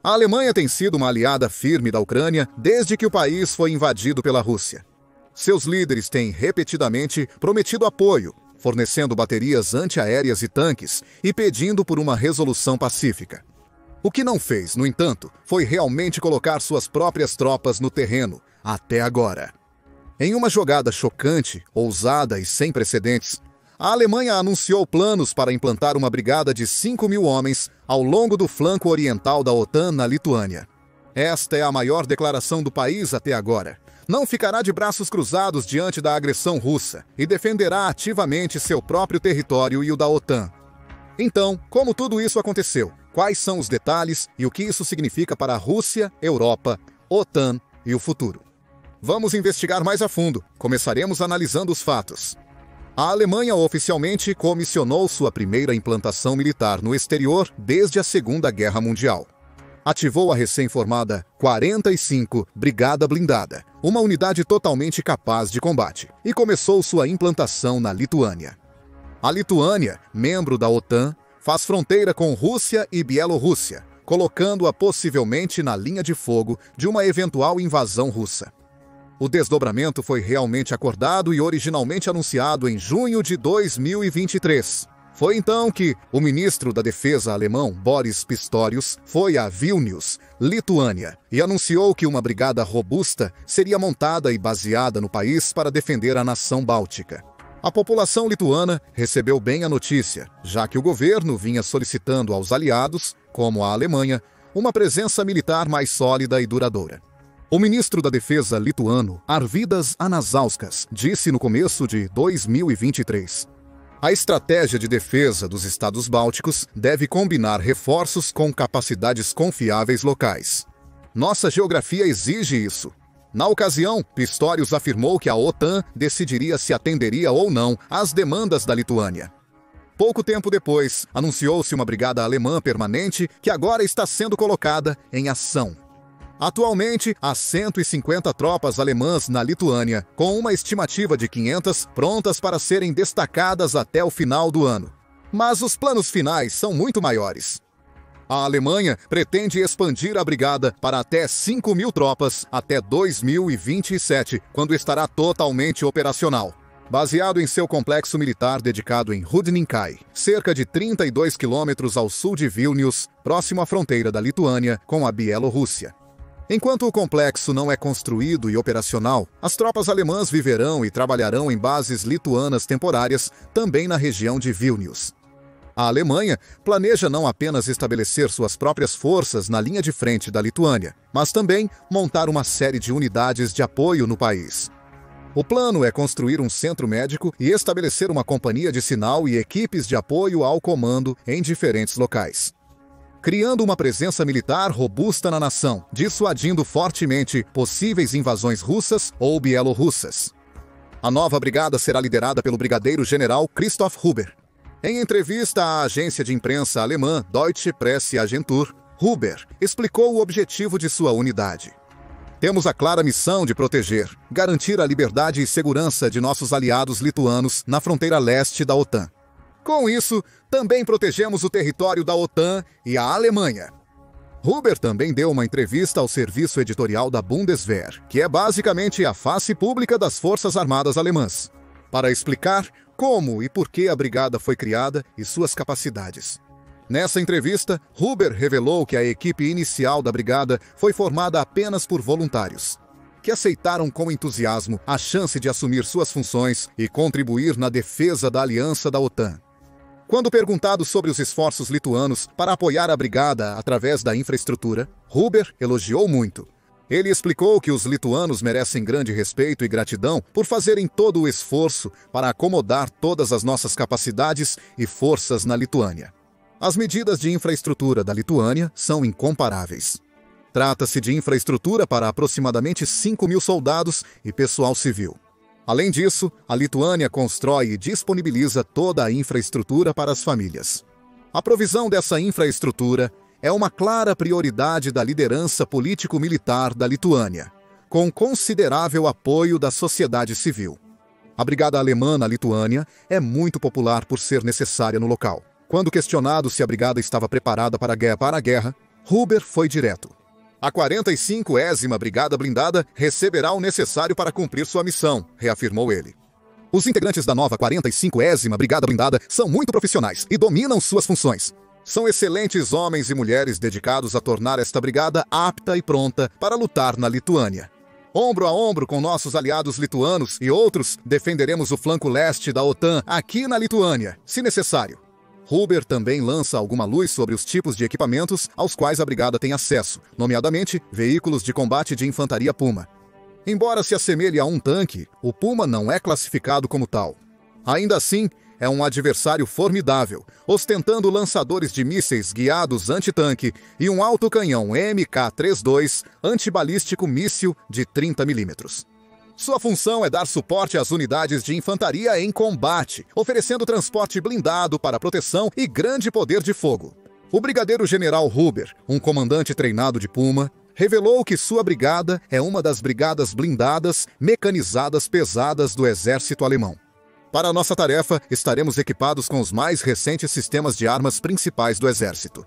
A Alemanha tem sido uma aliada firme da Ucrânia desde que o país foi invadido pela Rússia. Seus líderes têm repetidamente prometido apoio, fornecendo baterias antiaéreas e tanques e pedindo por uma resolução pacífica. O que não fez, no entanto, foi realmente colocar suas próprias tropas no terreno, até agora. Em uma jogada chocante, ousada e sem precedentes, a Alemanha anunciou planos para implantar uma brigada de 5.000 homens ao longo do flanco oriental da OTAN na Lituânia. Esta é a maior declaração do país até agora. Não ficará de braços cruzados diante da agressão russa e defenderá ativamente seu próprio território e o da OTAN. Então, como tudo isso aconteceu? Quais são os detalhes e o que isso significa para a Rússia, Europa, OTAN e o futuro? Vamos investigar mais a fundo. Começaremos analisando os fatos. A Alemanha oficialmente comissionou sua primeira implantação militar no exterior desde a Segunda Guerra Mundial. Ativou a recém-formada 45 Brigada Blindada, uma unidade totalmente capaz de combate, e começou sua implantação na Lituânia. A Lituânia, membro da OTAN, faz fronteira com Rússia e Bielorrússia, colocando-a possivelmente na linha de fogo de uma eventual invasão russa. O desdobramento foi realmente acordado e originalmente anunciado em junho de 2023. Foi então que o ministro da Defesa alemão, Boris Pistorius, foi a Vilnius, Lituânia, e anunciou que uma brigada robusta seria montada e baseada no país para defender a nação báltica. A população lituana recebeu bem a notícia, já que o governo vinha solicitando aos aliados, como a Alemanha, uma presença militar mais sólida e duradoura. O ministro da Defesa lituano, Arvydas Anasauskas, disse no começo de 2023: a estratégia de defesa dos estados bálticos deve combinar reforços com capacidades confiáveis locais. Nossa geografia exige isso. Na ocasião, Pistorius afirmou que a OTAN decidiria se atenderia ou não às demandas da Lituânia. Pouco tempo depois, anunciou-se uma brigada alemã permanente que agora está sendo colocada em ação. Atualmente, há 150 tropas alemãs na Lituânia, com uma estimativa de 500 prontas para serem destacadas até o final do ano. Mas os planos finais são muito maiores. A Alemanha pretende expandir a brigada para até 5.000 tropas até 2027, quando estará totalmente operacional. Baseado em seu complexo militar dedicado em Rudninkai, cerca de 32 quilômetros ao sul de Vilnius, próximo à fronteira da Lituânia com a Bielorrússia. Enquanto o complexo não é construído e operacional, as tropas alemãs viverão e trabalharão em bases lituanas temporárias, também na região de Vilnius. A Alemanha planeja não apenas estabelecer suas próprias forças na linha de frente da Lituânia, mas também montar uma série de unidades de apoio no país. O plano é construir um centro médico e estabelecer uma companhia de sinal e equipes de apoio ao comando em diferentes locais, criando uma presença militar robusta na nação, dissuadindo fortemente possíveis invasões russas ou bielorrussas. A nova brigada será liderada pelo brigadeiro-general Christoph Huber. Em entrevista à agência de imprensa alemã Deutsche Presseagentur, Huber explicou o objetivo de sua unidade. Temos a clara missão de proteger, garantir a liberdade e segurança de nossos aliados lituanos na fronteira leste da OTAN. Com isso, também protegemos o território da OTAN e a Alemanha. Huber também deu uma entrevista ao serviço editorial da Bundeswehr, que é basicamente a face pública das Forças Armadas Alemãs, para explicar como e por que a brigada foi criada e suas capacidades. Nessa entrevista, Huber revelou que a equipe inicial da brigada foi formada apenas por voluntários, que aceitaram com entusiasmo a chance de assumir suas funções e contribuir na defesa da aliança da OTAN. Quando perguntado sobre os esforços lituanos para apoiar a brigada através da infraestrutura, Huber elogiou muito. Ele explicou que os lituanos merecem grande respeito e gratidão por fazerem todo o esforço para acomodar todas as nossas capacidades e forças na Lituânia. As medidas de infraestrutura da Lituânia são incomparáveis. Trata-se de infraestrutura para aproximadamente 5.000 soldados e pessoal civil. Além disso, a Lituânia constrói e disponibiliza toda a infraestrutura para as famílias. A provisão dessa infraestrutura é uma clara prioridade da liderança político-militar da Lituânia, com considerável apoio da sociedade civil. A brigada alemã na Lituânia é muito popular por ser necessária no local. Quando questionado se a brigada estava preparada para a guerra, Huber foi direto. A 45ª Brigada Blindada receberá o necessário para cumprir sua missão, reafirmou ele. Os integrantes da nova 45ª Brigada Blindada são muito profissionais e dominam suas funções. São excelentes homens e mulheres dedicados a tornar esta brigada apta e pronta para lutar na Lituânia. Ombro a ombro com nossos aliados lituanos e outros, defenderemos o flanco leste da OTAN aqui na Lituânia, se necessário. Huber também lança alguma luz sobre os tipos de equipamentos aos quais a brigada tem acesso, nomeadamente veículos de combate de infantaria Puma. Embora se assemelhe a um tanque, o Puma não é classificado como tal. Ainda assim, é um adversário formidável, ostentando lançadores de mísseis guiados antitanque e um autocanhão MK-32 antibalístico míssil de 30 mm. Sua função é dar suporte às unidades de infantaria em combate, oferecendo transporte blindado para proteção e grande poder de fogo. O brigadeiro-general Huber, um comandante treinado de Puma, revelou que sua brigada é uma das brigadas blindadas mecanizadas pesadas do exército alemão. Para nossa tarefa, estaremos equipados com os mais recentes sistemas de armas principais do exército.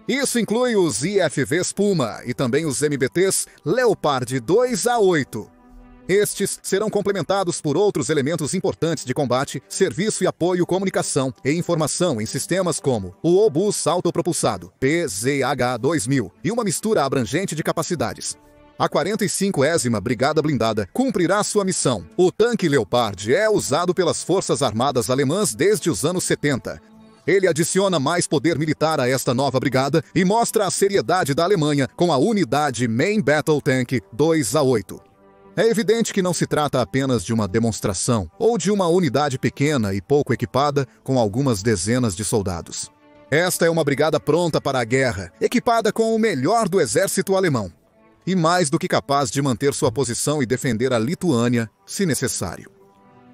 Isso inclui os IFVs Puma e também os MBTs Leopard 2A8. Estes serão complementados por outros elementos importantes de combate, serviço e apoio, comunicação e informação em sistemas como o Obus autopropulsado, PZH-2000, e uma mistura abrangente de capacidades. A 45ª Brigada Blindada cumprirá sua missão. O tanque Leopard é usado pelas Forças Armadas Alemãs desde os anos 70. Ele adiciona mais poder militar a esta nova brigada e mostra a seriedade da Alemanha com a unidade Main Battle Tank 2A8. É evidente que não se trata apenas de uma demonstração ou de uma unidade pequena e pouco equipada com algumas dezenas de soldados. Esta é uma brigada pronta para a guerra, equipada com o melhor do exército alemão. E mais do que capaz de manter sua posição e defender a Lituânia, se necessário.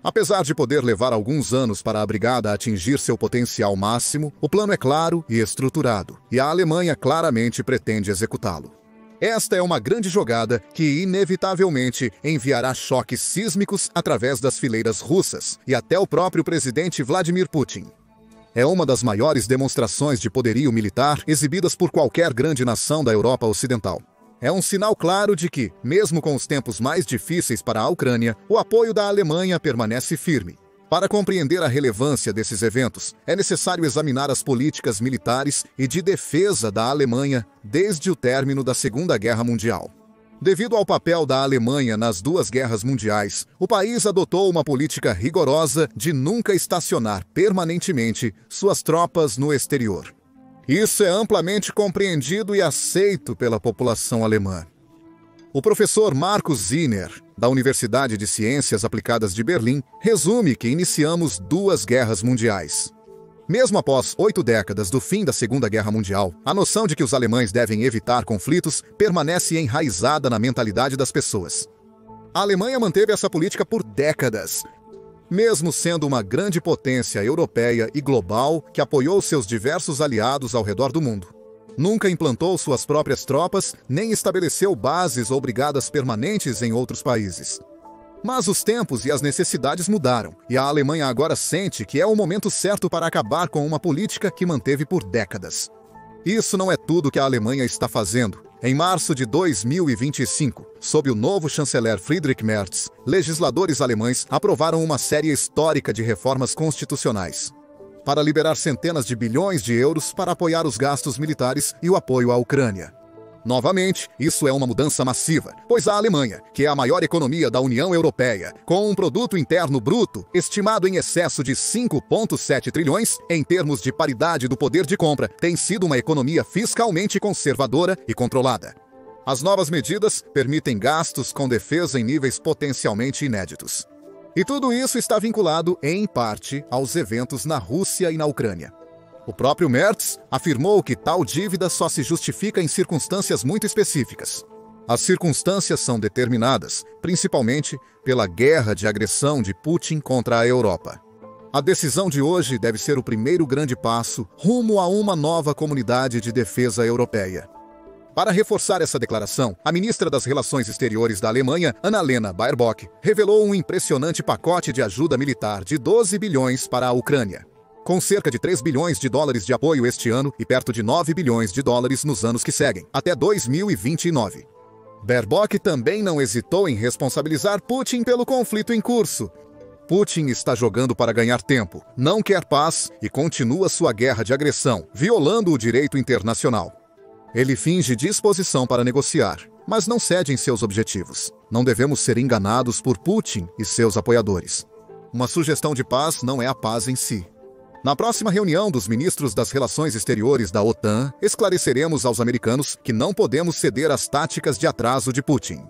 Apesar de poder levar alguns anos para a brigada atingir seu potencial máximo, o plano é claro e estruturado, e a Alemanha claramente pretende executá-lo. Esta é uma grande jogada que, inevitavelmente, enviará choques sísmicos através das fileiras russas e até o próprio presidente Vladimir Putin. É uma das maiores demonstrações de poderio militar exibidas por qualquer grande nação da Europa Ocidental. É um sinal claro de que, mesmo com os tempos mais difíceis para a Ucrânia, o apoio da Alemanha permanece firme. Para compreender a relevância desses eventos, é necessário examinar as políticas militares e de defesa da Alemanha desde o término da Segunda Guerra Mundial. Devido ao papel da Alemanha nas duas guerras mundiais, o país adotou uma política rigorosa de nunca estacionar permanentemente suas tropas no exterior. Isso é amplamente compreendido e aceito pela população alemã. O professor Markus Zinner, da Universidade de Ciências Aplicadas de Berlim, resume que iniciamos duas guerras mundiais. Mesmo após 8 décadas do fim da Segunda Guerra Mundial, a noção de que os alemães devem evitar conflitos permanece enraizada na mentalidade das pessoas. A Alemanha manteve essa política por décadas, mesmo sendo uma grande potência europeia e global que apoiou seus diversos aliados ao redor do mundo. Nunca implantou suas próprias tropas, nem estabeleceu bases ou brigadas permanentes em outros países. Mas os tempos e as necessidades mudaram, e a Alemanha agora sente que é o momento certo para acabar com uma política que manteve por décadas. Isso não é tudo que a Alemanha está fazendo. Em março de 2025, sob o novo chanceler Friedrich Merz, legisladores alemães aprovaram uma série histórica de reformas constitucionais para liberar centenas de bilhões de euros para apoiar os gastos militares e o apoio à Ucrânia. Novamente, isso é uma mudança massiva, pois a Alemanha, que é a maior economia da União Europeia, com um produto interno bruto estimado em excesso de 5,7 trilhões, em termos de paridade do poder de compra, tem sido uma economia fiscalmente conservadora e controlada. As novas medidas permitem gastos com defesa em níveis potencialmente inéditos. E tudo isso está vinculado, em parte, aos eventos na Rússia e na Ucrânia. O próprio Merz afirmou que tal dívida só se justifica em circunstâncias muito específicas. As circunstâncias são determinadas, principalmente, pela guerra de agressão de Putin contra a Europa. A decisão de hoje deve ser o primeiro grande passo rumo a uma nova comunidade de defesa europeia. Para reforçar essa declaração, a ministra das Relações Exteriores da Alemanha, Annalena Baerbock, revelou um impressionante pacote de ajuda militar de 12 bilhões para a Ucrânia. com cerca de 3 bilhões de dólares de apoio este ano e perto de 9 bilhões de dólares nos anos que seguem, até 2029. Baerbock também não hesitou em responsabilizar Putin pelo conflito em curso. Putin está jogando para ganhar tempo, não quer paz e continua sua guerra de agressão, violando o direito internacional. Ele finge disposição para negociar, mas não cede em seus objetivos. Não devemos ser enganados por Putin e seus apoiadores. Uma sugestão de paz não é a paz em si. Na próxima reunião dos ministros das Relações Exteriores da OTAN, esclareceremos aos americanos que não podemos ceder às táticas de atraso de Putin.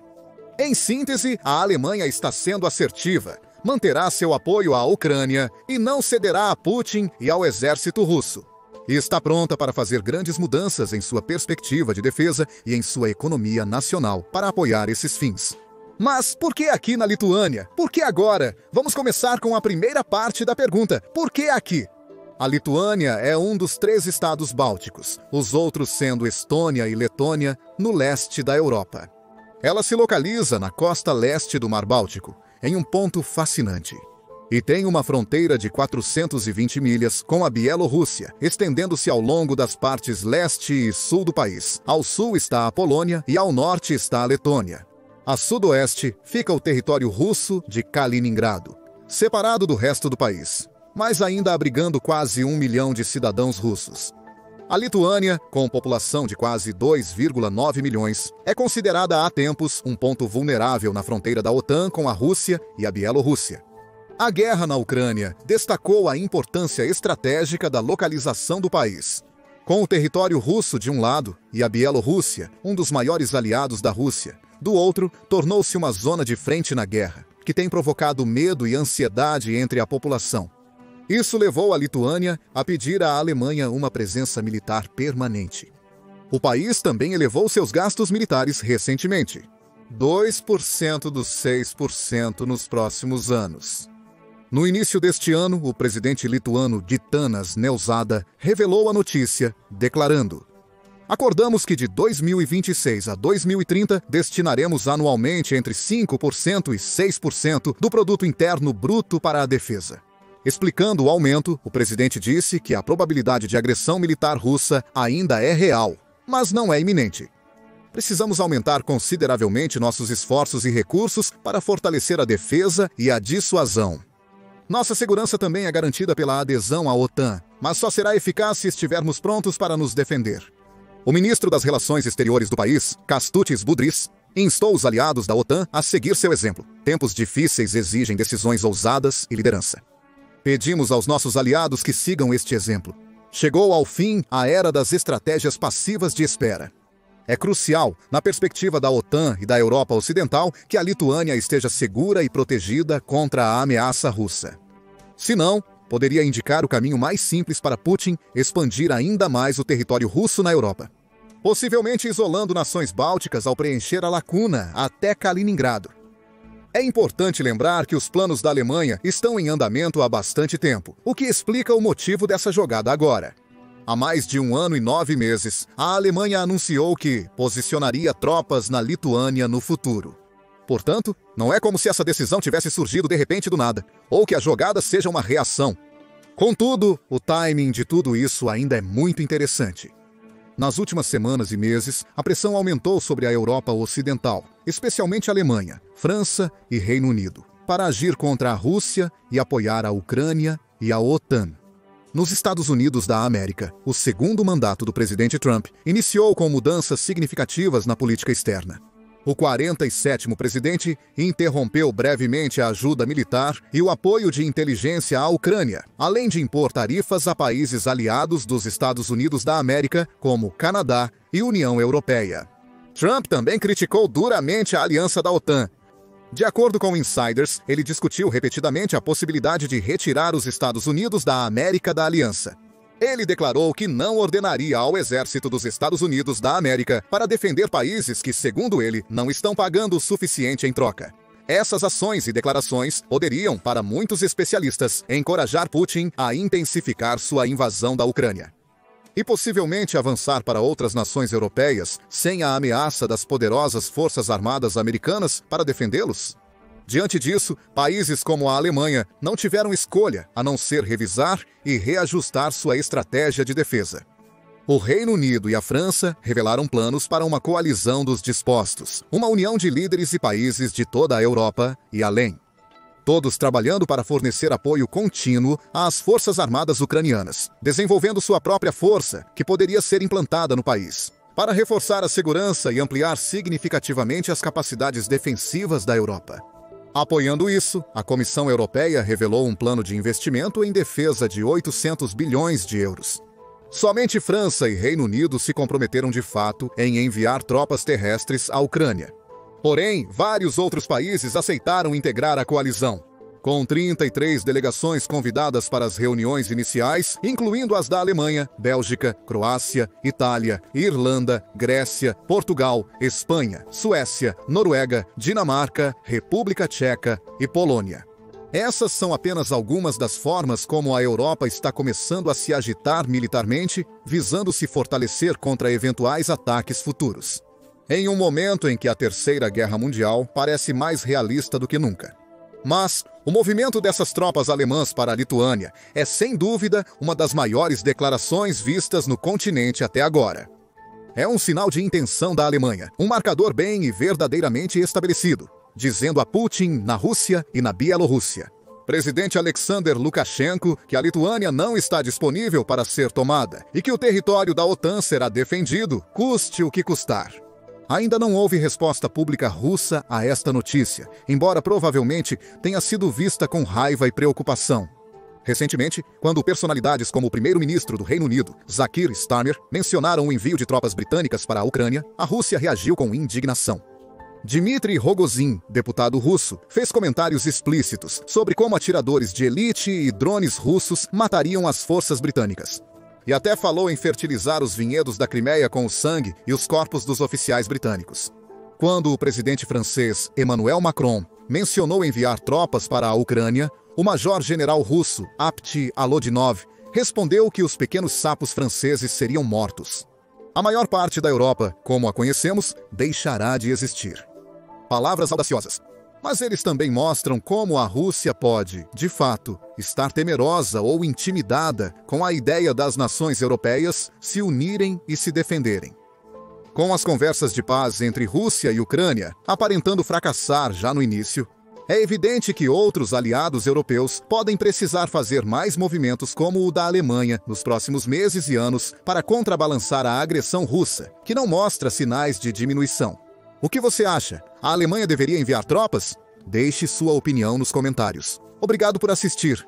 Em síntese, a Alemanha está sendo assertiva, manterá seu apoio à Ucrânia e não cederá a Putin e ao exército russo. E está pronta para fazer grandes mudanças em sua perspectiva de defesa e em sua economia nacional para apoiar esses fins. Mas por que aqui na Lituânia? Por que agora? Vamos começar com a primeira parte da pergunta. Por que aqui? A Lituânia é um dos 3 estados bálticos, os outros sendo Estônia e Letônia, no leste da Europa. Ela se localiza na costa leste do Mar Báltico, em um ponto fascinante. E tem uma fronteira de 420 milhas com a Bielorrússia, estendendo-se ao longo das partes leste e sul do país. Ao sul está a Polônia e ao norte está a Letônia. A sudoeste fica o território russo de Kaliningrado, separado do resto do país, mas ainda abrigando quase 1 milhão de cidadãos russos. A Lituânia, com população de quase 2,9 milhões, é considerada há tempos um ponto vulnerável na fronteira da OTAN com a Rússia e a Bielorrússia. A guerra na Ucrânia destacou a importância estratégica da localização do país. Com o território russo de um lado e a Bielorrússia, um dos maiores aliados da Rússia, do outro, tornou-se uma zona de frente na guerra, que tem provocado medo e ansiedade entre a população. Isso levou a Lituânia a pedir à Alemanha uma presença militar permanente. O país também elevou seus gastos militares recentemente, 2% dos 6% nos próximos anos. No início deste ano, o presidente lituano Gitanas Nausėda revelou a notícia, declarando: "Acordamos que de 2026 a 2030 destinaremos anualmente entre 5% e 6% do produto interno bruto para a defesa." Explicando o aumento, o presidente disse que a probabilidade de agressão militar russa ainda é real, mas não é iminente. Precisamos aumentar consideravelmente nossos esforços e recursos para fortalecer a defesa e a dissuasão. Nossa segurança também é garantida pela adesão à OTAN, mas só será eficaz se estivermos prontos para nos defender. O ministro das Relações Exteriores do país, Kęstutis Budrys, instou os aliados da OTAN a seguir seu exemplo. Tempos difíceis exigem decisões ousadas e liderança. Pedimos aos nossos aliados que sigam este exemplo. Chegou ao fim a era das estratégias passivas de espera. É crucial, na perspectiva da OTAN e da Europa Ocidental, que a Lituânia esteja segura e protegida contra a ameaça russa. Se não, poderia indicar o caminho mais simples para Putin expandir ainda mais o território russo na Europa, possivelmente isolando nações bálticas ao preencher a lacuna até Kaliningrado. É importante lembrar que os planos da Alemanha estão em andamento há bastante tempo, o que explica o motivo dessa jogada agora. Há mais de 1 ano e 9 meses, a Alemanha anunciou que posicionaria tropas na Lituânia no futuro. Portanto, não é como se essa decisão tivesse surgido de repente do nada, ou que a jogada seja uma reação. Contudo, o timing de tudo isso ainda é muito interessante. Nas últimas semanas e meses, a pressão aumentou sobre a Europa Ocidental, especialmente a Alemanha, França e Reino Unido, para agir contra a Rússia e apoiar a Ucrânia e a OTAN. Nos Estados Unidos da América, o segundo mandato do presidente Trump iniciou com mudanças significativas na política externa. O 47º presidente interrompeu brevemente a ajuda militar e o apoio de inteligência à Ucrânia, além de impor tarifas a países aliados dos Estados Unidos da América, como Canadá e União Europeia. Trump também criticou duramente a aliança da OTAN. De acordo com insiders, ele discutiu repetidamente a possibilidade de retirar os Estados Unidos da América da aliança. Ele declarou que não ordenaria ao exército dos Estados Unidos da América para defender países que, segundo ele, não estão pagando o suficiente em troca. Essas ações e declarações poderiam, para muitos especialistas, encorajar Putin a intensificar sua invasão da Ucrânia e possivelmente avançar para outras nações europeias sem a ameaça das poderosas forças armadas americanas para defendê-los. Diante disso, países como a Alemanha não tiveram escolha a não ser revisar e reajustar sua estratégia de defesa. O Reino Unido e a França revelaram planos para uma coalizão dos dispostos, uma união de líderes e países de toda a Europa e além. Todos trabalhando para fornecer apoio contínuo às forças armadas ucranianas, desenvolvendo sua própria força, que poderia ser implantada no país, para reforçar a segurança e ampliar significativamente as capacidades defensivas da Europa. Apoiando isso, a Comissão Europeia revelou um plano de investimento em defesa de 800 bilhões de euros. Somente França e Reino Unido se comprometeram de fato em enviar tropas terrestres à Ucrânia. Porém, vários outros países aceitaram integrar a coalizão, com 33 delegações convidadas para as reuniões iniciais, incluindo as da Alemanha, Bélgica, Croácia, Itália, Irlanda, Grécia, Portugal, Espanha, Suécia, Noruega, Dinamarca, República Tcheca e Polônia. Essas são apenas algumas das formas como a Europa está começando a se agitar militarmente, visando se fortalecer contra eventuais ataques futuros. Em um momento em que a Terceira Guerra Mundial parece mais realista do que nunca. Mas o movimento dessas tropas alemãs para a Lituânia é, sem dúvida, uma das maiores declarações vistas no continente até agora. É um sinal de intenção da Alemanha, um marcador bem e verdadeiramente estabelecido, dizendo a Putin na Rússia e na Bielorrússia. Presidente Alexander Lukashenko que a Lituânia não está disponível para ser tomada e que o território da OTAN será defendido, custe o que custar. Ainda não houve resposta pública russa a esta notícia, embora provavelmente tenha sido vista com raiva e preocupação. Recentemente, quando personalidades como o primeiro-ministro do Reino Unido, Sir Keir Starmer, mencionaram o envio de tropas britânicas para a Ucrânia, a Rússia reagiu com indignação. Dmitry Rogozin, deputado russo, fez comentários explícitos sobre como atiradores de elite e drones russos matariam as forças britânicas. E até falou em fertilizar os vinhedos da Crimeia com o sangue e os corpos dos oficiais britânicos. Quando o presidente francês Emmanuel Macron mencionou enviar tropas para a Ucrânia, o major-general russo Apt Alodinov respondeu que os pequenos sapos franceses seriam mortos. A maior parte da Europa, como a conhecemos, deixará de existir. Palavras audaciosas. Mas eles também mostram como a Rússia pode, de fato, estar temerosa ou intimidada com a ideia das nações europeias se unirem e se defenderem. Com as conversas de paz entre Rússia e Ucrânia aparentando fracassar já no início, é evidente que outros aliados europeus podem precisar fazer mais movimentos como o da Alemanha nos próximos meses e anos para contrabalançar a agressão russa, que não mostra sinais de diminuição. O que você acha? A Alemanha deveria enviar tropas? Deixe sua opinião nos comentários. Obrigado por assistir.